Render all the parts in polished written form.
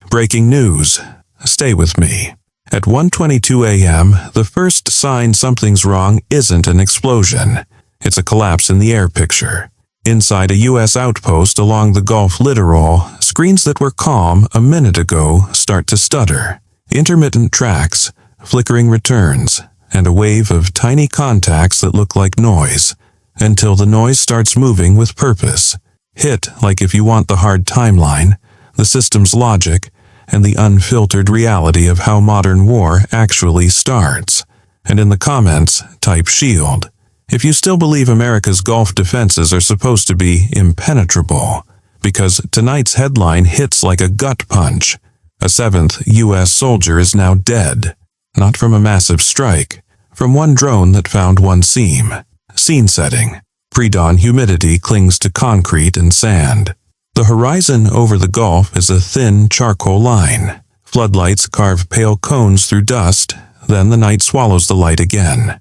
Breaking news. Stay with me. At 1:22 a.m., the first sign something's wrong isn't an explosion. It's a collapse in the air picture. Inside a U.S. outpost along the Gulf littoral, screens that were calm a minute ago start to stutter. Intermittent tracks, flickering returns, and a wave of tiny contacts that look like noise, until the noise starts moving with purpose. Hit like if you want the hard timeline, the system's logic, and the unfiltered reality of how modern war actually starts. And in the comments, type SHIELD. If you still believe America's Gulf defenses are supposed to be impenetrable, because tonight's headline hits like a gut punch. A 7th U.S. soldier is now dead, not from a massive strike, from one drone that found one seam. Scene setting. Pre-dawn humidity clings to concrete and sand. The horizon over the Gulf is a thin charcoal line. Floodlights carve pale cones through dust, then the night swallows the light again.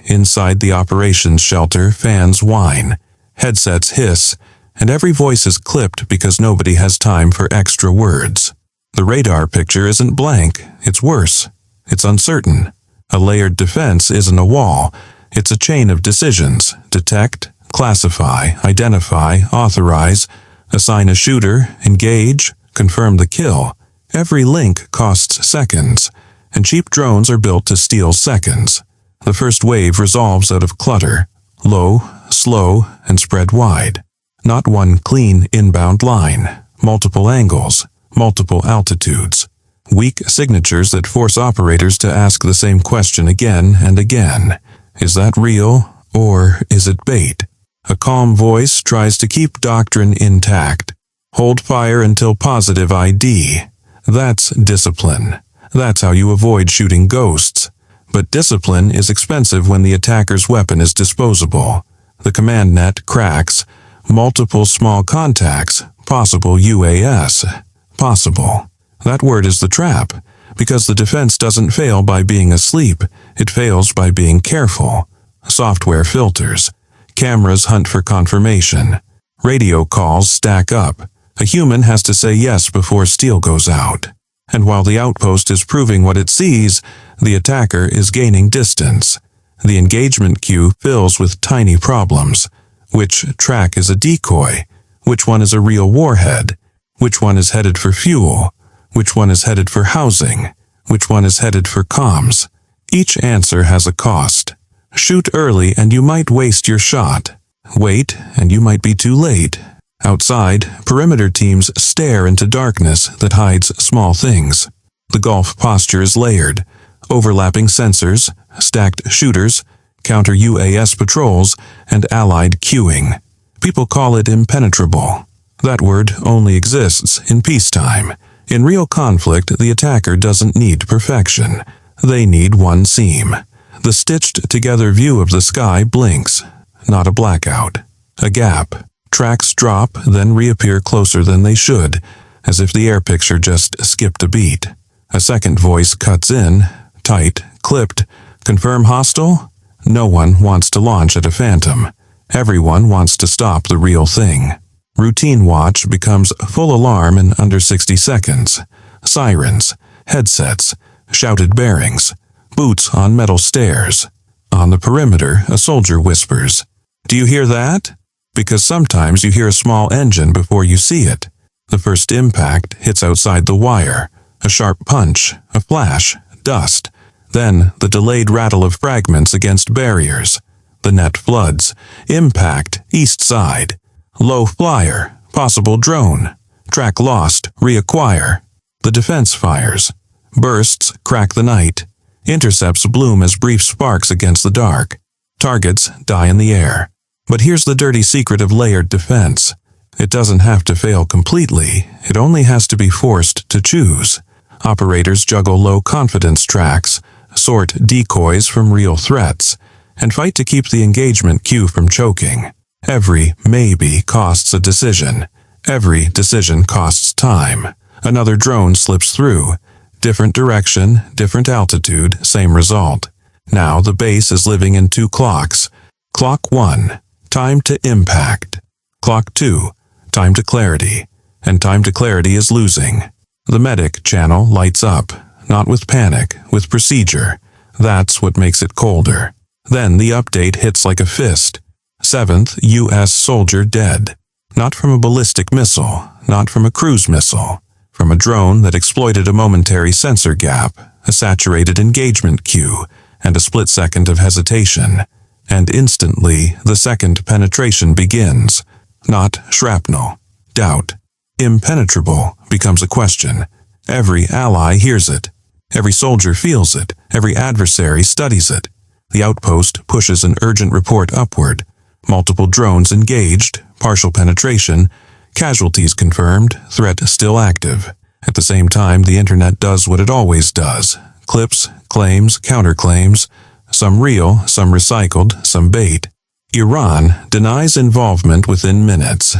Inside the operations shelter, fans whine, headsets hiss, and every voice is clipped because nobody has time for extra words. The radar picture isn't blank, it's worse. It's uncertain. A layered defense isn't a wall, it's a chain of decisions. Detect, classify, identify, authorize, assign a shooter, engage, confirm the kill. Every link costs seconds, and cheap drones are built to steal seconds. The first wave resolves out of clutter, low, slow, and spread wide. Not one clean inbound line, multiple angles, multiple altitudes. Weak signatures that force operators to ask the same question again and again. Is that real, or is it bait? A calm voice tries to keep doctrine intact. Hold fire until positive ID. That's discipline. That's how you avoid shooting ghosts. But discipline is expensive when the attacker's weapon is disposable. The command net cracks. Multiple small contacts. Possible UAS. Possible. That word is the trap, because the defense doesn't fail by being asleep. It fails by being careful. Software filters. Cameras hunt for confirmation. Radio calls stack up. A human has to say yes before steel goes out. And while the outpost is proving what it sees, the attacker is gaining distance. The engagement queue fills with tiny problems. Which track is a decoy? Which one is a real warhead? Which one is headed for fuel? Which one is headed for housing? Which one is headed for comms? Each answer has a cost. Shoot early and you might waste your shot. Wait and you might be too late. Outside, perimeter teams stare into darkness that hides small things. The Gulf posture is layered. Overlapping sensors, stacked shooters, counter-UAS patrols, and allied queuing. People call it impenetrable. That word only exists in peacetime. In real conflict, the attacker doesn't need perfection. They need one seam. The stitched-together view of the sky blinks. Not a blackout. A gap. Tracks drop, then reappear closer than they should, as if the air picture just skipped a beat. A second voice cuts in, tight, clipped. Confirm hostile? No one wants to launch at a phantom. Everyone wants to stop the real thing. Routine watch becomes full alarm in under 60 seconds. Sirens, headsets, shouted bearings, boots on metal stairs. On the perimeter, a soldier whispers, "Do you hear that?" Because sometimes you hear a small engine before you see it. The first impact hits outside the wire. A sharp punch, a flash, dust. Then the delayed rattle of fragments against barriers. The net floods. Impact, east side. Low flyer, possible drone. Track lost, reacquire. The defense fires. Bursts crack the night. Intercepts bloom as brief sparks against the dark. Targets die in the air. But here's the dirty secret of layered defense. It doesn't have to fail completely. It only has to be forced to choose. Operators juggle low-confidence tracks, sort decoys from real threats, and fight to keep the engagement queue from choking. Every maybe costs a decision. Every decision costs time. Another drone slips through. Different direction, different altitude, same result. Now the base is living in two clocks. Clock 1. Time to impact. Clock 2, time to clarity, and time to clarity is losing. The medic channel lights up, not with panic, with procedure. That's what makes it colder. Then the update hits like a fist. 7th U.S. soldier dead. Not from a ballistic missile, not from a cruise missile. From a drone that exploited a momentary sensor gap, a saturated engagement cue, and a split second of hesitation. And instantly, the second penetration begins. Not shrapnel. Doubt. Impenetrable becomes a question. Every ally hears it. Every soldier feels it. Every adversary studies it. The outpost pushes an urgent report upward. Multiple drones engaged, partial penetration, casualties confirmed, threat still active. At the same time, the internet does what it always does. Clips, claims, counterclaims, some real, some recycled, some bait. Iran denies involvement within minutes.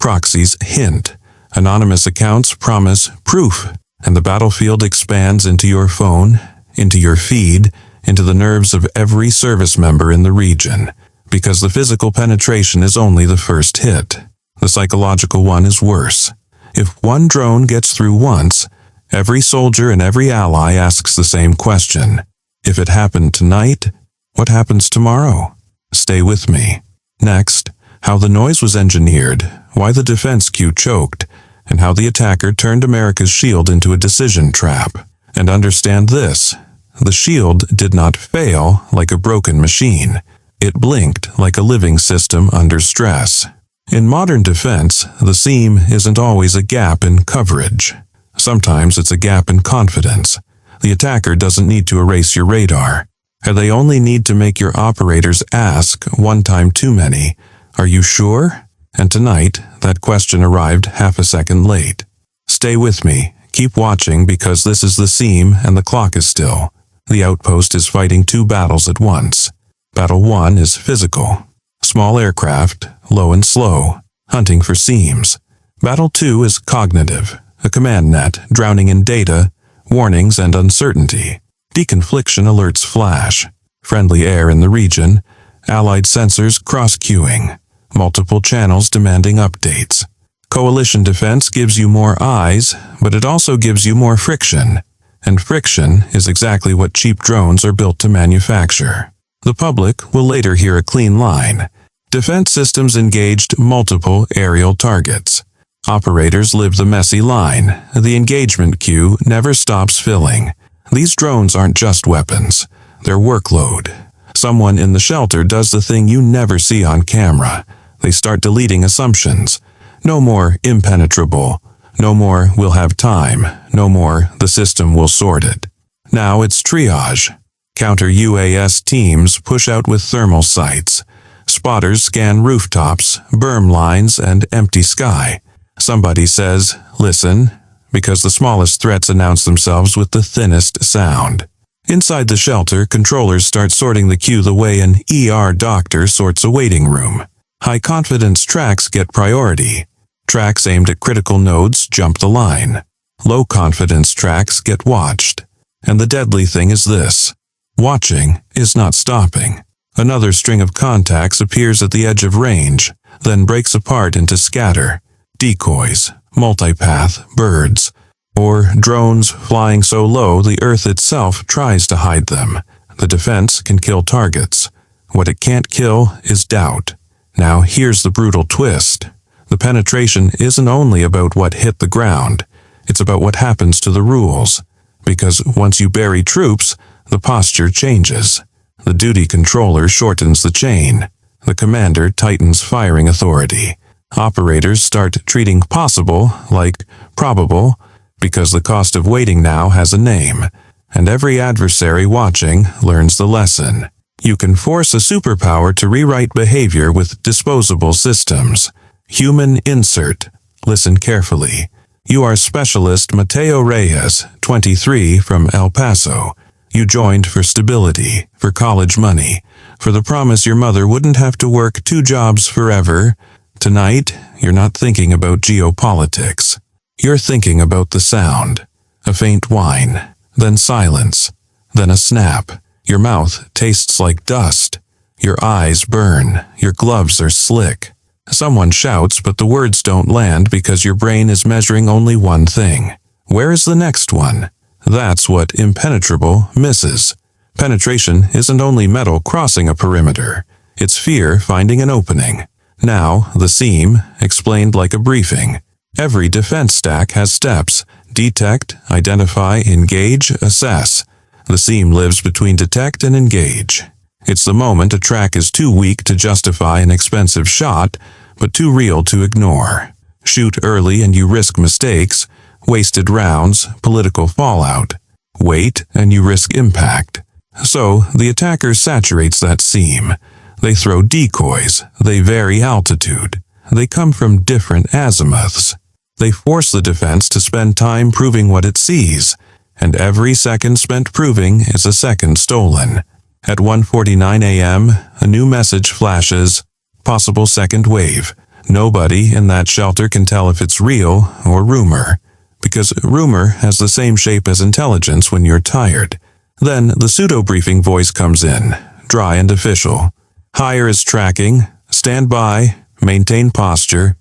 Proxies hint. Anonymous accounts promise proof. And the battlefield expands into your phone, into your feed, into the nerves of every service member in the region. Because the physical penetration is only the first hit. The psychological one is worse. If one drone gets through once, every soldier and every ally asks the same question. If it happened tonight, what happens tomorrow? Stay with me. Next, how the noise was engineered, why the defense queue choked, and how the attacker turned America's shield into a decision trap. And understand this, the shield did not fail like a broken machine. It blinked like a living system under stress. In modern defense, the seam isn't always a gap in coverage. Sometimes it's a gap in confidence. The attacker doesn't need to erase your radar. They only need to make your operators ask, one time too many, "Are you sure?" And tonight, that question arrived half a second late. Stay with me. Keep watching because this is the seam and the clock is still. The outpost is fighting two battles at once. Battle 1 is physical. Small aircraft, low and slow, hunting for seams. Battle 2 is cognitive. A command net, drowning in data, warnings and uncertainty. Deconfliction alerts flash. Friendly air in the region. Allied sensors cross-queuing. Multiple channels demanding updates. Coalition defense gives you more eyes, but it also gives you more friction. And friction is exactly what cheap drones are built to manufacture. The public will later hear a clean line. Defense systems engaged multiple aerial targets. Operators live the messy line. The engagement queue never stops filling. These drones aren't just weapons. They're workload. Someone in the shelter does the thing you never see on camera. They start deleting assumptions. No more impenetrable. No more we'll have time. No more the system will sort it. Now it's triage. Counter-UAS teams push out with thermal sights. Spotters scan rooftops, berm lines, and empty sky. Somebody says, "Listen," because the smallest threats announce themselves with the thinnest sound. Inside the shelter, controllers start sorting the queue the way an ER doctor sorts a waiting room. High-confidence tracks get priority. Tracks aimed at critical nodes jump the line. Low-confidence tracks get watched. And the deadly thing is this. Watching is not stopping. Another string of contacts appears at the edge of range, then breaks apart into scatter. Decoys, multipath, birds, or drones flying so low the Earth itself tries to hide them. The defense can kill targets. What it can't kill is doubt. Now here's the brutal twist. The penetration isn't only about what hit the ground. It's about what happens to the rules. Because once you bury troops, the posture changes. The duty controller shortens the chain. The commander tightens firing authority. Operators start treating possible like probable because the cost of waiting now has a name. And every adversary watching learns the lesson. You can force a superpower to rewrite behavior with disposable systems. Human insert. Listen carefully. You are Specialist Mateo Reyes, 23, from El Paso. You joined for stability, for college money, for the promise your mother wouldn't have to work 2 jobs forever. Tonight, you're not thinking about geopolitics. You're thinking about the sound. A faint whine, then silence, then a snap. Your mouth tastes like dust. Your eyes burn. Your gloves are slick. Someone shouts, but the words don't land because your brain is measuring only one thing. Where is the next one? That's what Impenetrable misses. Penetration isn't only metal crossing a perimeter. It's fear finding an opening. Now, the seam, explained like a briefing. Every defense stack has steps: detect, identify, engage, assess. The seam lives between detect and engage. It's the moment a track is too weak to justify an expensive shot, but too real to ignore. Shoot early and you risk mistakes, wasted rounds, political fallout. Wait and you risk impact. So, the attacker saturates that seam. They throw decoys, they vary altitude. They come from different azimuths. They force the defense to spend time proving what it sees, and every second spent proving is a second stolen. At 1:49 a.m., a new message flashes: possible second wave. Nobody in that shelter can tell if it's real or rumor, because rumor has the same shape as intelligence when you're tired. Then the pseudo-briefing voice comes in, dry and official. Higher is tracking, stand by, maintain posture,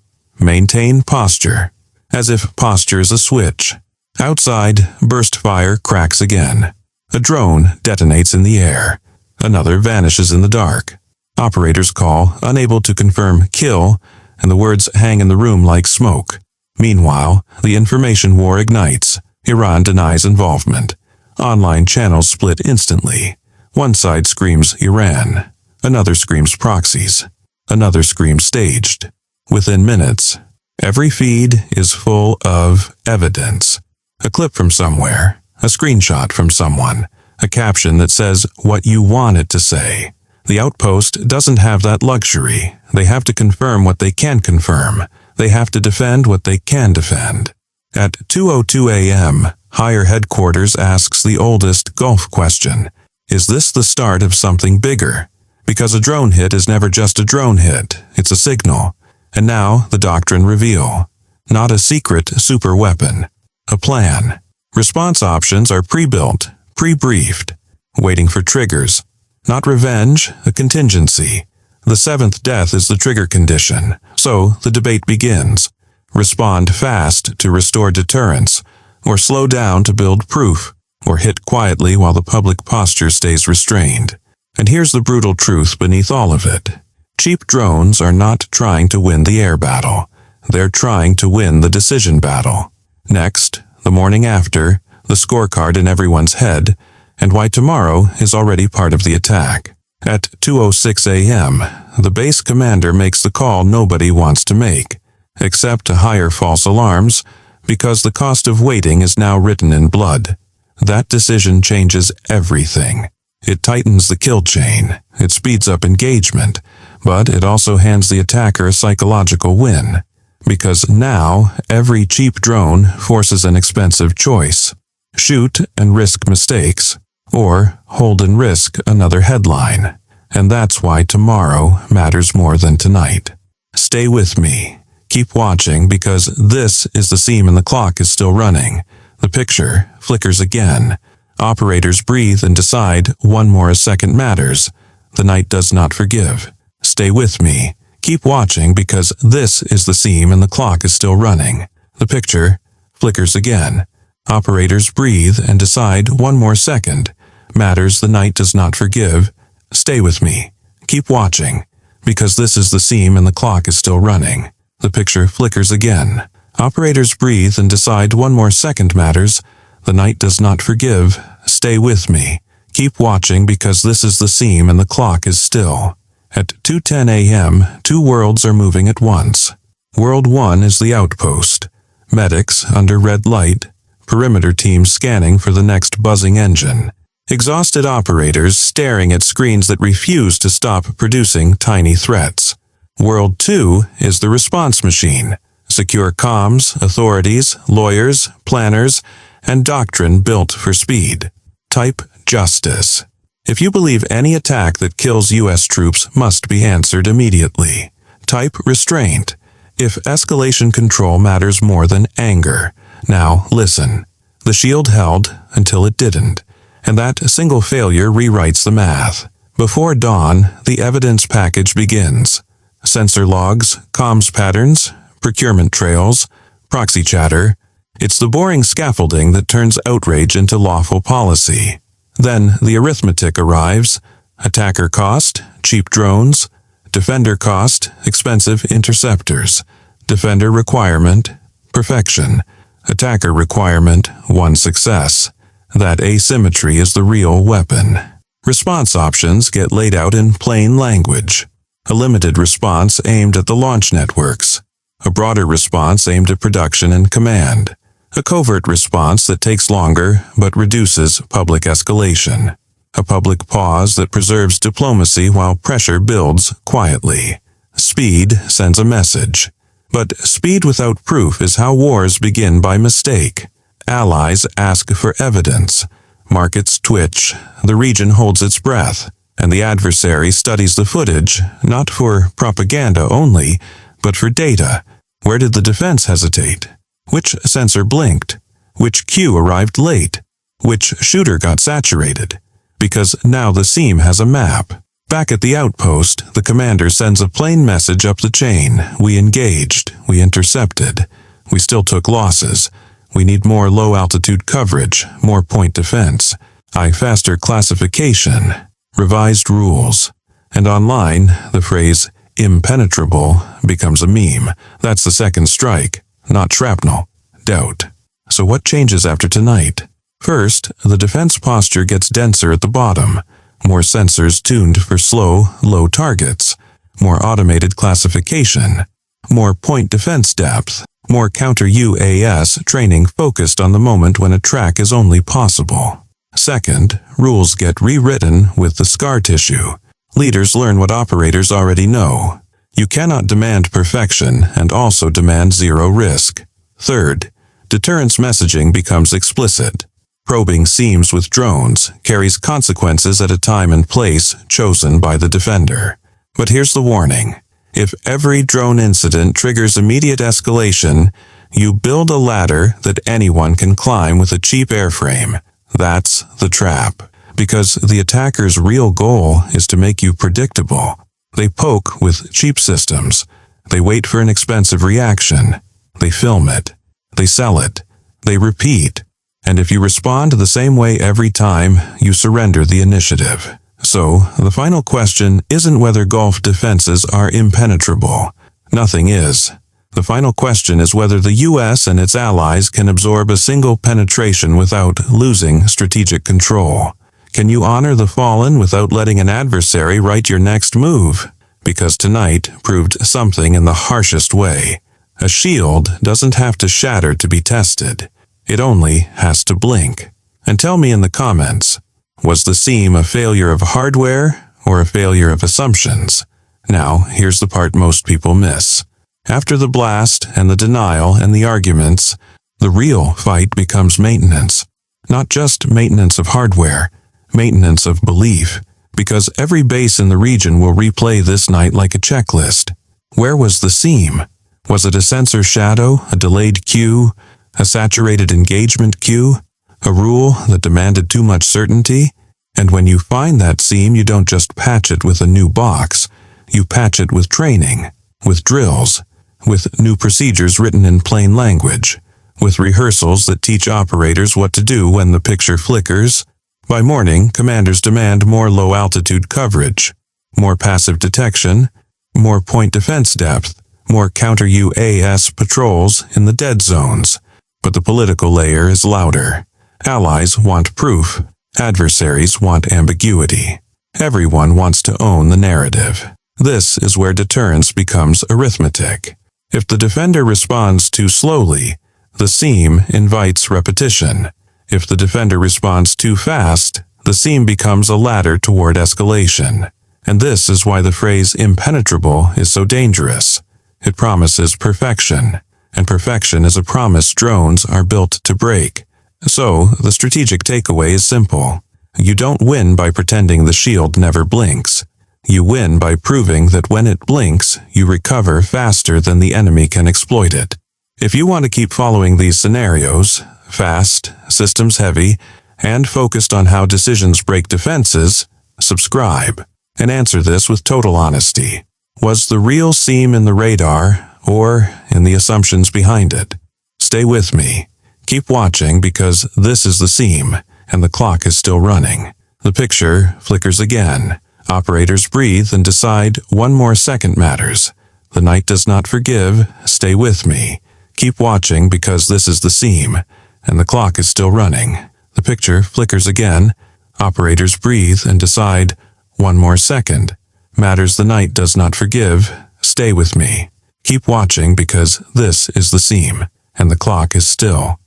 as if posture is a switch. Outside, burst fire cracks again. A drone detonates in the air. Another vanishes in the dark. Operators call, unable to confirm kill, and the words hang in the room like smoke. Meanwhile, the information war ignites. Iran denies involvement. Online channels split instantly. One side screams Iran. Another screams proxies. Another screams staged. Within minutes, every feed is full of evidence. A clip from somewhere, a screenshot from someone, a caption that says what you want it to say. The outpost doesn't have that luxury. They have to confirm what they can confirm. They have to defend what they can defend. At 2:02 a.m., Higher Headquarters asks the oldest Gulf question: is this the start of something bigger? Because a drone hit is never just a drone hit, it's a signal. And now the doctrine reveal. Not a secret super weapon. A plan. Response options are pre-built, pre-briefed, waiting for triggers. Not revenge, a contingency. The seventh death is the trigger condition, so the debate begins. Respond fast to restore deterrence, or slow down to build proof, or hit quietly while the public posture stays restrained. And here's the brutal truth beneath all of it. Cheap drones are not trying to win the air battle. They're trying to win the decision battle. Next, the morning after, the scorecard in everyone's head, and why tomorrow is already part of the attack. At 2:06 a.m., the base commander makes the call nobody wants to make, except to hire false alarms, because the cost of waiting is now written in blood. That decision changes everything. It tightens the kill chain, it speeds up engagement, but it also hands the attacker a psychological win, because now every cheap drone forces an expensive choice. Shoot and risk mistakes, or hold and risk another headline. And that's why tomorrow matters more than tonight. Stay with me. Keep watching, because this is the seam and the clock is still running. The picture flickers again. Operators breathe and decide one more second matters. The night does not forgive. Stay with me. Keep watching, because this is the seam and the clock is still running. The picture flickers again. Operators breathe and decide one more second. Matters the night does not forgive. Stay with me. Keep watching, because this is the seam and the clock is still running. The picture flickers again. Operators breathe and decide one more second matters. The night does not forgive. Stay with me. Keep watching, because this is the seam and the clock is still. At 2:10 a.m., two worlds are moving at once. World 1 is the outpost. Medics under red light. Perimeter teams scanning for the next buzzing engine. Exhausted operators staring at screens that refuse to stop producing tiny threats. World 2 is the response machine. Secure comms, authorities, lawyers, planners, and doctrine built for speed. Type justice. If you believe any attack that kills U.S. troops must be answered immediately. Type restraint. If escalation control matters more than anger. Now listen. The shield held until it didn't, and that single failure rewrites the math. Before dawn, the evidence package begins. Sensor logs, comms patterns, procurement trails, proxy chatter, It's the boring scaffolding that turns outrage into lawful policy. Then the arithmetic arrives. Attacker cost, cheap drones. Defender cost, expensive interceptors. Defender requirement, perfection. Attacker requirement, one success. That asymmetry is the real weapon. Response options get laid out in plain language. A limited response aimed at the launch networks. A broader response aimed at production and command. A covert response that takes longer but reduces public escalation. A public pause that preserves diplomacy while pressure builds quietly. Speed sends a message. But speed without proof is how wars begin by mistake. Allies ask for evidence. Markets twitch, the region holds its breath, and the adversary studies the footage, not for propaganda only, but for data. Where did the defense hesitate? Which sensor blinked? Which cue arrived late? Which shooter got saturated? Because now the seam has a map. Back at the outpost, the commander sends a plain message up the chain. We engaged. We intercepted. We still took losses. We need more low-altitude coverage, more point defense, faster classification, revised rules. And online, the phrase impenetrable becomes a meme. That's the second strike, not shrapnel, doubt. So what changes after tonight? First, the defense posture gets denser at the bottom. More sensors tuned for slow, low targets. More automated classification. More point defense depth. More counter-UAS training focused on the moment when a track is only possible. Second, rules get rewritten with the scar tissue. Leaders learn what operators already know. You cannot demand perfection and also demand zero risk. Third, deterrence messaging becomes explicit. Probing seams with drones carries consequences at a time and place chosen by the defender. But here's the warning. If every drone incident triggers immediate escalation, you build a ladder that anyone can climb with a cheap airframe. That's the trap. Because the attacker's real goal is to make you predictable. They poke with cheap systems. They wait for an expensive reaction. They film it. They sell it. They repeat. And if you respond the same way every time, you surrender the initiative. So, the final question isn't whether Gulf defenses are impenetrable. Nothing is. The final question is whether the U.S. and its allies can absorb a single penetration without losing strategic control. Can you honor the fallen without letting an adversary write your next move? Because tonight proved something in the harshest way. A shield doesn't have to shatter to be tested. It only has to blink. And tell me in the comments, was the seam a failure of hardware or a failure of assumptions? Now, here's the part most people miss. After the blast and the denial and the arguments, the real fight becomes maintenance. Not just maintenance of hardware, maintenance of belief. Because every base in the region will replay this night like a checklist. Where was the seam? Was it a sensor shadow, a delayed cue, a saturated engagement cue, a rule that demanded too much certainty? And when you find that seam, you don't just patch it with a new box. You patch it with training, with drills, with new procedures written in plain language, with rehearsals that teach operators what to do when the picture flickers. By morning, commanders demand more low-altitude coverage, more passive detection, more point defense depth, more counter-UAS patrols in the dead zones. But the political layer is louder. Allies want proof. Adversaries want ambiguity. Everyone wants to own the narrative. This is where deterrence becomes arithmetic. If the defender responds too slowly, the seam invites repetition. If the defender responds too fast, the seam becomes a ladder toward escalation. And this is why the phrase impenetrable is so dangerous. It promises perfection, and perfection is a promise drones are built to break. So, the strategic takeaway is simple. You don't win by pretending the shield never blinks. You win by proving that when it blinks, you recover faster than the enemy can exploit it. If you want to keep following these scenarios, fast, systems heavy, and focused on how decisions break defenses, subscribe. And answer this with total honesty. Was the real seam in the radar, or in the assumptions behind it? Stay with me. Keep watching because this is the seam, and the clock is still running. The picture flickers again. Operators breathe and decide one more second matters. The night does not forgive. Stay with me. Keep watching because this is the seam, and the clock is still running. The picture flickers again. Operators breathe and decide one more second matters. The night does not forgive. Stay with me. Keep watching because this is the seam, and the clock is still